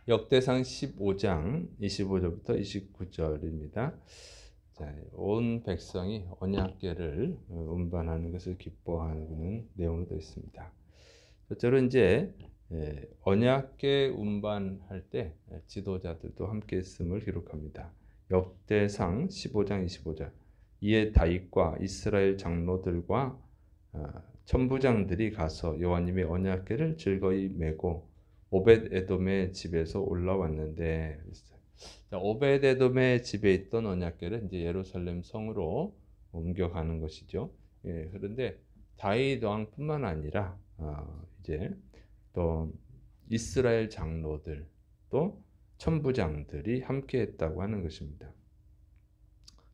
역대상 15장 25절부터 29절입니다. 자, 온 백성이 언약궤를 운반하는 것을 기뻐하는 내용으로 되어 있습니다. 첫째로 이제 언약궤 운반할 때 지도자들도 함께 했음을 기록합니다. 역대상 15장 25절. 이에 다윗과 이스라엘 장로들과 천부장들이 가서 여호와님의 언약궤를 즐거이 메고 오벳 에돔의 집에서 올라왔는데, 오벳 에돔의 집에 있던 언약궤를 이제 예루살렘 성으로 옮겨가는 것이죠. 그런데 다윗 왕뿐만 아니라 이제 또 이스라엘 장로들 또 천부장들이 함께했다고 하는 것입니다.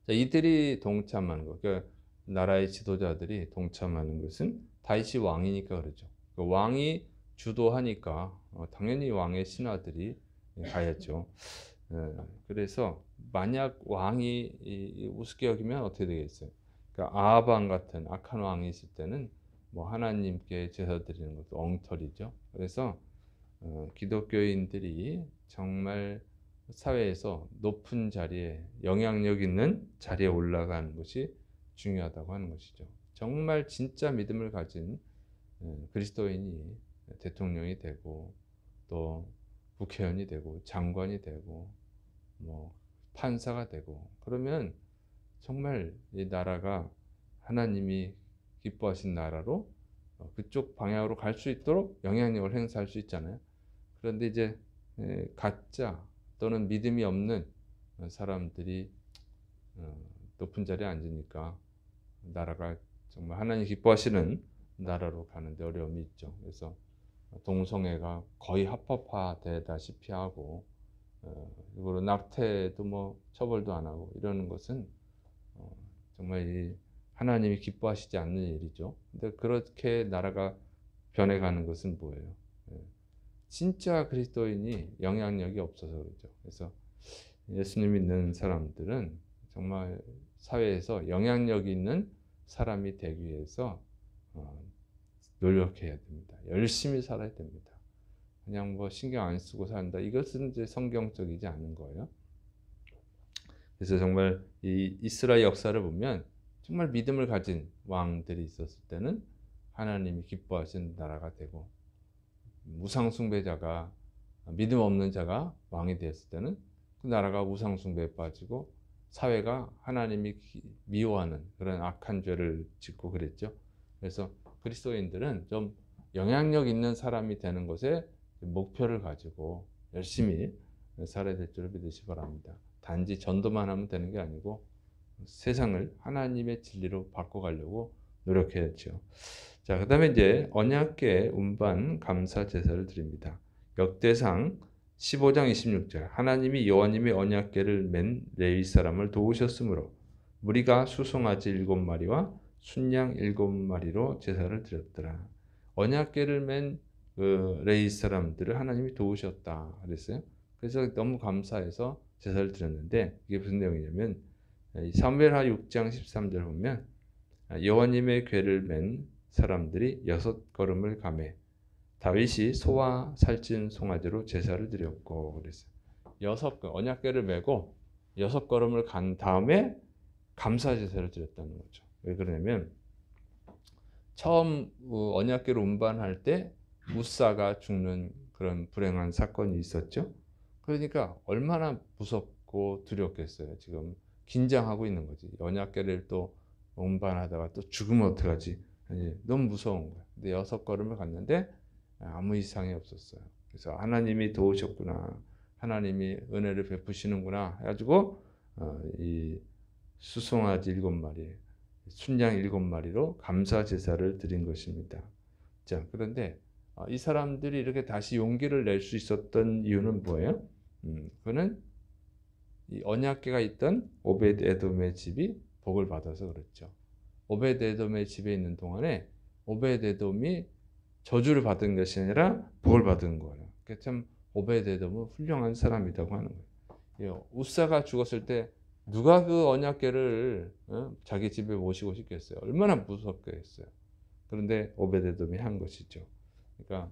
이들이 동참하는 것, 그러니까 나라의 지도자들이 동참하는 것은 다윗이 왕이니까 그러죠. 왕이 주도하니까 당연히 왕의 신하들이 가야죠. 그래서 만약 왕이 우습게 여기면 어떻게 되겠어요? 그러니까 아합 왕 같은 악한 왕이 있을 때는 뭐 하나님께 제사 드리는 것도 엉터리죠. 그래서 기독교인들이 정말 사회에서 높은 자리에 영향력 있는 자리에 올라가는 것이 중요하다고 하는 것이죠. 정말 진짜 믿음을 가진 그리스도인이 대통령이 되고 또 국회의원이 되고 장관이 되고 뭐 판사가 되고 그러면 정말 이 나라가 하나님이 기뻐하신 나라로 그쪽 방향으로 갈 수 있도록 영향력을 행사할 수 있잖아요. 그런데 이제 가짜 또는 믿음이 없는 사람들이 높은 자리에 앉으니까 나라가 정말 하나님 기뻐하시는 나라로 가는데 어려움이 있죠. 그래서 동성애가 거의 합법화되다시피 하고 그리고 낙태도 뭐 처벌도 안 하고 이러는 것은 정말 이 하나님이 기뻐하시지 않는 일이죠. 근데 그렇게 나라가 변해가는 것은 뭐예요? 진짜 그리스도인이 영향력이 없어서 그렇죠. 그래서 예수님 믿는 사람들은 정말 사회에서 영향력 있는 사람이 되기 위해서 노력해야 됩니다. 열심히 살아야 됩니다. 그냥 뭐 신경 안 쓰고 산다. 이것은 이제 성경적이지 않은 거예요. 그래서 정말 이 이스라엘 역사를 보면 정말 믿음을 가진 왕들이 있었을 때는 하나님이 기뻐하시는 나라가 되고 우상 숭배자가 믿음 없는 자가 왕이 되었을 때는 그 나라가 우상 숭배에 빠지고 사회가 하나님이 미워하는 그런 악한 죄를 짓고 그랬죠. 그래서 그리스도인들은 좀 영향력 있는 사람이 되는 것에 목표를 가지고 열심히 살아야 될 줄 믿으시기 바랍니다. 단지 전도만 하면 되는 게 아니고 세상을 하나님의 진리로 바꿔가려고 노력해야죠. 자, 그다음에 이제 언약궤 운반 감사 제사를 드립니다. 역대상 15장 26절. 하나님이 여호와님의 언약궤를 맨 레위 사람을 도우셨으므로 무리가 수송아지 7마리와 순양 7마리로 제사를 드렸더라. 언약궤를 맨 그 레위 사람들을 하나님이 도우셨다 그랬어요. 그래서 너무 감사해서 제사를 드렸는데 이게 무슨 내용이냐면 사무엘하 6장 13절 보면 여호와님의 궤를 맨 사람들이 6걸음을 가매 다윗이 소와 살찐 송아지로 제사를 드렸고 그랬어요. 언약궤를 메고 6걸음을 간 다음에 감사 제사를 드렸다는 거죠. 왜 그러냐면 처음 언약궤를 운반할 때 무사가 죽는 그런 불행한 사건이 있었죠. 그러니까 얼마나 무섭고 두렵겠어요. 지금 긴장하고 있는 거지. 언약궤를 또 운반하다가 또 죽으면 어떡하지? 너무 무서운 거야. 근데 6걸음을 갔는데 아무 이상이 없었어요. 그래서 하나님이 도우셨구나. 하나님이 은혜를 베푸시는구나 해가지고 이 수송아지 7마리, 순양 7마리로 감사 제사를 드린 것입니다. 자, 그런데 이 사람들이 이렇게 다시 용기를 낼 수 있었던 이유는 뭐예요? 그거는 이 언약궤가 있던 오벳 에돔의 집이 복을 받아서 그렇죠. 오벳 에돔의 집에 있는 동안에 오벳 에돔이 저주를 받은 것이 아니라 복을 받은 거예요. 그러니까 참 오벳 에돔은 훌륭한 사람이라고 하는 거예요. 우사가 죽었을 때 누가 그 언약궤를 자기 집에 모시고 싶겠어요? 얼마나 무섭겠어요. 그런데 오벳 에돔이 한 것이죠. 그러니까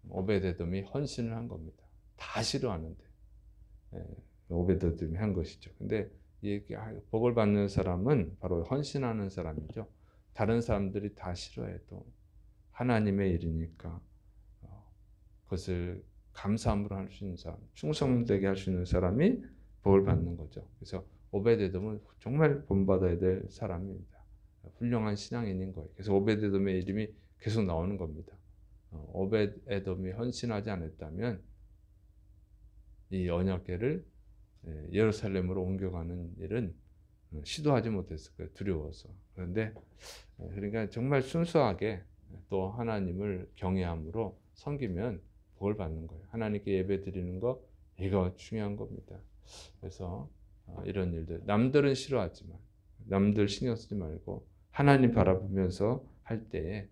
오벳 에돔이 헌신을 한 겁니다. 다 싫어하는데 오베드돔이 한 것이죠. 근데 이 복을 받는 사람은 바로 헌신하는 사람이죠. 다른 사람들이 다 싫어해도 하나님의 일이니까 그것을 감사함으로 할 수 있는 사람, 충성되게 할 수 있는 사람이 복을 받는 거죠. 그래서 오베드돔은 정말 본받아야 될 사람입니다. 훌륭한 신앙인인 거예요. 그래서 오베드돔의 이름이 계속 나오는 겁니다. 오베드돔이 헌신하지 않았다면 이 언약궤를 예루살렘으로 옮겨가는 일은 시도하지 못했을 거예요. 두려워서. 그런데 그러니까 정말 순수하게 또 하나님을 경외함으로 섬기면 복을 받는 거예요. 하나님께 예배 드리는 거 이거 중요한 겁니다. 그래서 이런 일들 남들은 싫어하지만 남들 신경 쓰지 말고 하나님 바라보면서 할 때에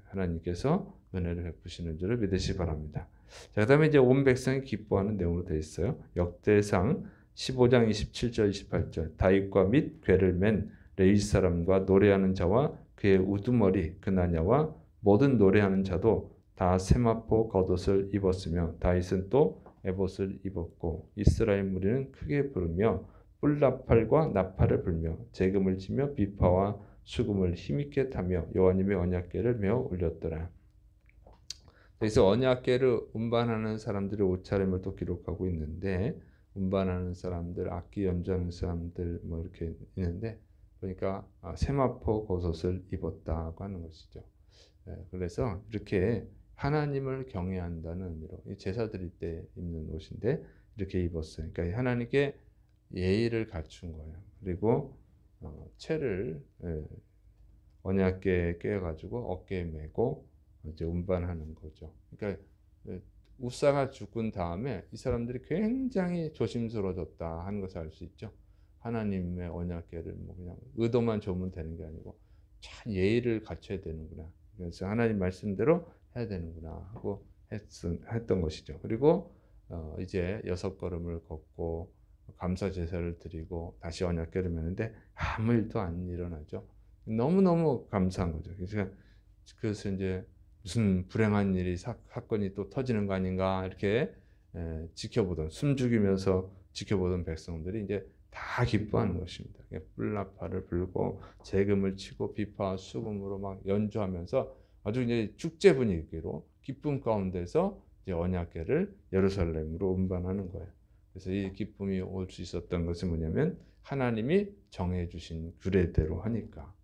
하나님께서 은혜를 베푸시는 줄을 믿으시기 바랍니다. 자, 그다음에 이제 온 백성이 기뻐하는 내용으로 되어 있어요. 역대상 15장 27절 28절 다윗과 및 궤를 맨 레위 사람과 노래하는 자와 그의 우두머리 그나냐와 모든 노래하는 자도 다 세마포 겉옷을 입었으며 다윗은 또 에봇을 입었고 이스라엘 무리는 크게 부르며 뿔나팔과 나팔을 불며 재금을 치며 비파와 수금을 힘있게 타며 여호와님의 언약궤를 메어 올렸더라. 그래서 언약궤를 운반하는 사람들의 옷차림을 또 기록하고 있는데 운반하는 사람들, 악기 연주하는 사람들 뭐 이렇게 있는데 보니까 세마포 겉옷을 입었다고 하는 것이죠. 그래서 이렇게 하나님을 경외한다는 의미로 제사 드릴 때 입는 옷인데 이렇게 입었어요. 그러니까 하나님께 예의를 갖춘 거예요. 그리고 채를 언약궤에 꿰가지고 어깨에 메고 이제 운반하는 거죠. 그러니까 우사가 죽은 다음에 이 사람들이 굉장히 조심스러워졌다 하는 것을 알 수 있죠. 하나님의 언약궤를 뭐 그냥 의도만 좋으면 되는 게 아니고 참 예의를 갖춰야 되는구나. 그래서 하나님 말씀대로 해야 되는구나 하고 했던 것이죠. 그리고 이제 6걸음을 걷고 감사 제사를 드리고 다시 언약궤를 메는데 아무 일도 안 일어나죠. 너무너무 감사한 거죠. 그래서 이제 무슨 불행한 일이 사건이 또 터지는 거 아닌가 이렇게 지켜보던 숨죽이면서 지켜보던 백성들이 이제 다 기뻐하는 것입니다. 뿔나팔을 불고 재금을 치고 비파와 수금으로 막 연주하면서 아주 이제 축제 분위기로 기쁨 가운데서 이제 언약궤를 예루살렘으로 운반하는 거예요. 그래서 이 기쁨이 올 수 있었던 것은 뭐냐면 하나님이 정해 주신 규례대로 하니까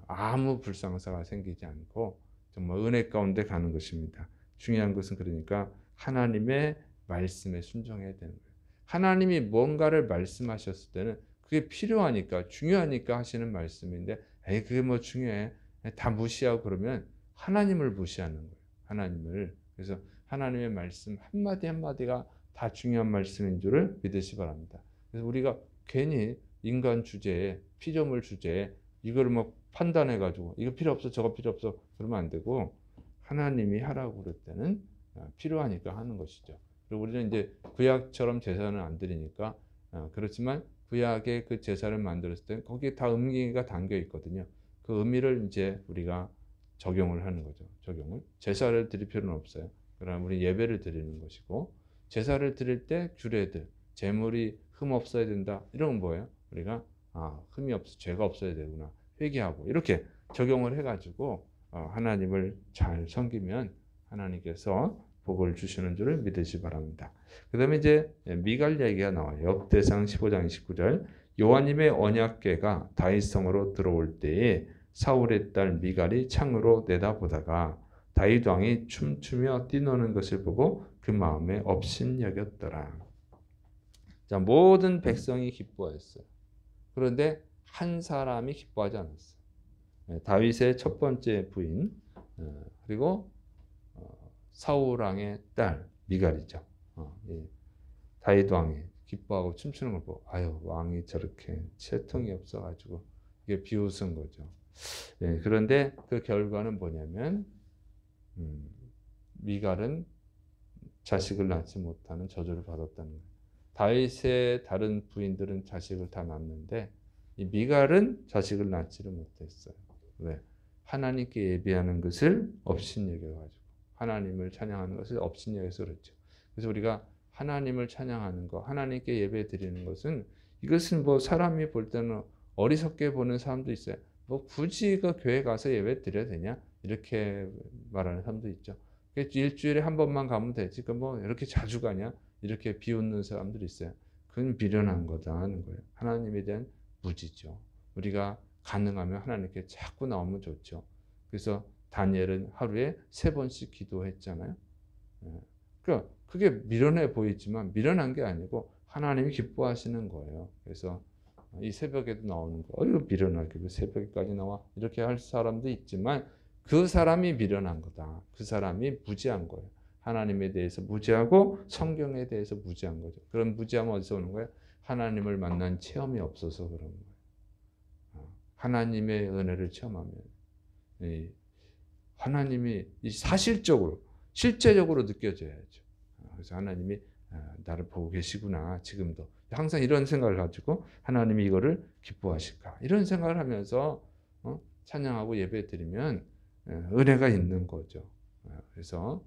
아무 불상사가 생기지 않고 정말 은혜 가운데 가는 것입니다. 중요한 것은 그러니까 하나님의 말씀에 순종해야 되는 거예요. 하나님이 뭔가를 말씀하셨을 때는 그게 필요하니까 중요하니까 하시는 말씀인데 에이 그게 뭐 중요해 다 무시하고 그러면 하나님을 무시하는 거예요. 하나님을. 그래서 하나님의 말씀 한마디 한마디가 다 중요한 말씀인 줄을 믿으시 바랍니다. 그래서 우리가 괜히 인간 주제에 피조물 주제에 이걸 뭐 판단해가지고 이거 필요 없어 저거 필요 없어 그러면 안 되고 하나님이 하라고 그럴 때는 필요하니까 하는 것이죠. 그리고 우리는 이제 구약처럼 제사는 안 드리니까 그렇지만 구약의 그 제사를 만들었을 때 거기에 다 의미가 담겨 있거든요. 그 의미를 이제 우리가 적용을 하는 거죠. 적용을. 제사를 드릴 필요는 없어요. 그러나 우리 예배를 드리는 것이고 제사를 드릴 때 규례들, 제물이 흠 없어야 된다. 이런 건 뭐예요? 우리가 흠이 없어, 죄가 없어야 되구나. 회개하고 이렇게 적용을 해가지고 하나님을 잘 섬기면 하나님께서 복을 주시는 줄을 믿으시 바랍니다. 그 다음에 이제 미갈 얘기가 나와요. 역대상 15장 29절 여호와님의 언약궤가 다윗성으로 들어올 때에 사울의 딸 미갈이 창으로 내다보다가 다윗 왕이 춤추며 뛰노는 것을 보고 그 마음에 업신여겼더라. 자, 모든 백성이 기뻐했어요. 그런데 한 사람이 기뻐하지 않았어요. 다윗의 첫 번째 부인 그리고 사울 왕의 딸 미갈이죠. 다윗 왕이 기뻐하고 춤추는 걸 보고 아유 왕이 저렇게 채통이 없어가지고 이게 비웃은 거죠. 그런데 그 결과는 뭐냐면 미갈은 자식을 낳지 못하는 저주를 받았다는 거예요. 다윗의 다른 부인들은 자식을 다 낳았는데 이 미갈은 자식을 낳지를 못했어요. 왜? 하나님께 예배하는 것을 업신여겨가지고 하나님을 찬양하는 것을 업신여겨서 그렇죠. 그래서 우리가 하나님을 찬양하는 것, 하나님께 예배 드리는 것은 이것은 뭐 사람이 볼 때는 어리석게 보는 사람도 있어요. 뭐 굳이 그 교회 가서 예배 드려야 되냐? 이렇게 말하는 사람도 있죠. 일주일에 한 번만 가면 되지. 그 뭐 이렇게 자주 가냐? 이렇게 비웃는 사람들이 있어요. 그건 미련한 거다 하는 거예요. 하나님에 대한 무지죠. 우리가 가능하면 하나님께 자꾸 나오면 좋죠. 그래서 다니엘은 하루에 3번씩 기도했잖아요. 그러니까 그게 미련해 보이지만 미련한 게 아니고 하나님이 기뻐하시는 거예요. 그래서 이 새벽에도 나오는 거, 이거 미련하게 왜 새벽까지 나와? 이렇게 할 사람도 있지만 그 사람이 미련한 거다. 그 사람이 무지한 거예요. 하나님에 대해서 무지하고 성경에 대해서 무지한 거죠. 그런 무지함은 어디서 오는 거예요? 하나님을 만난 체험이 없어서 그런 거예요. 하나님의 은혜를 체험하면 하나님이 사실적으로 실제적으로 느껴져야죠. 그래서 하나님이 나를 보고 계시구나. 지금도 항상 이런 생각을 가지고 하나님이 이거를 기뻐하실까 이런 생각을 하면서 찬양하고 예배 드리면 은혜가 있는 거죠. 그래서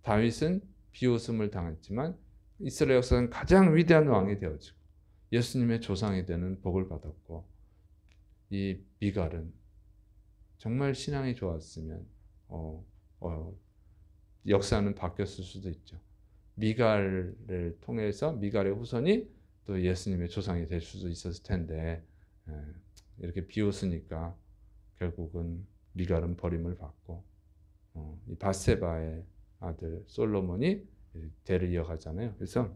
다윗은 비웃음을 당했지만 이스라엘 역사는 가장 위대한 왕이 되어지고 예수님의 조상이 되는 복을 받았고, 이 미갈은 정말 신앙이 좋았으면 역사는 바뀌었을 수도 있죠. 미갈을 통해서 미갈의 후손이 또 예수님의 조상이 될 수도 있었을 텐데 이렇게 비웃으니까 결국은 미갈은 버림을 받고 이 밧세바의 아들 솔로몬이 대를 이어가잖아요. 그래서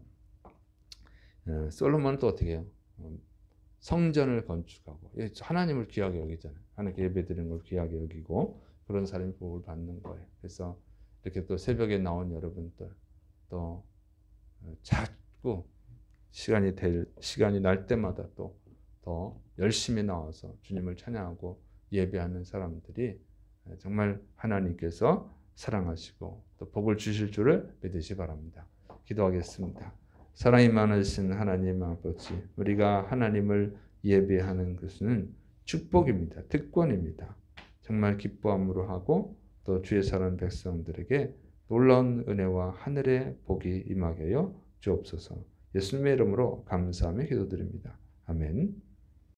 솔로몬은 또 어떻게 해요? 성전을 건축하고 하나님을 귀하게 여기잖아요. 하나님께 예배드리는 걸 귀하게 여기고 그런 사람이 복을 받는 거예요. 그래서 이렇게 또 새벽에 나온 여러분들 또 자꾸 시간이 날 때마다 또 더 열심히 나와서 주님을 찬양하고 예배하는 사람들이 정말 하나님께서 사랑하시고 또 복을 주실 줄을 믿으시 바랍니다. 기도하겠습니다. 사랑이 많으신 하나님 아버지, 우리가 하나님을 예배하는 것은 축복입니다. 특권입니다. 정말 기뻐함으로 하고 또 주의 사랑하는 백성들에게 놀라운 은혜와 하늘의 복이 임하게 하여 주옵소서. 예수님의 이름으로 감사하며 기도드립니다. 아멘.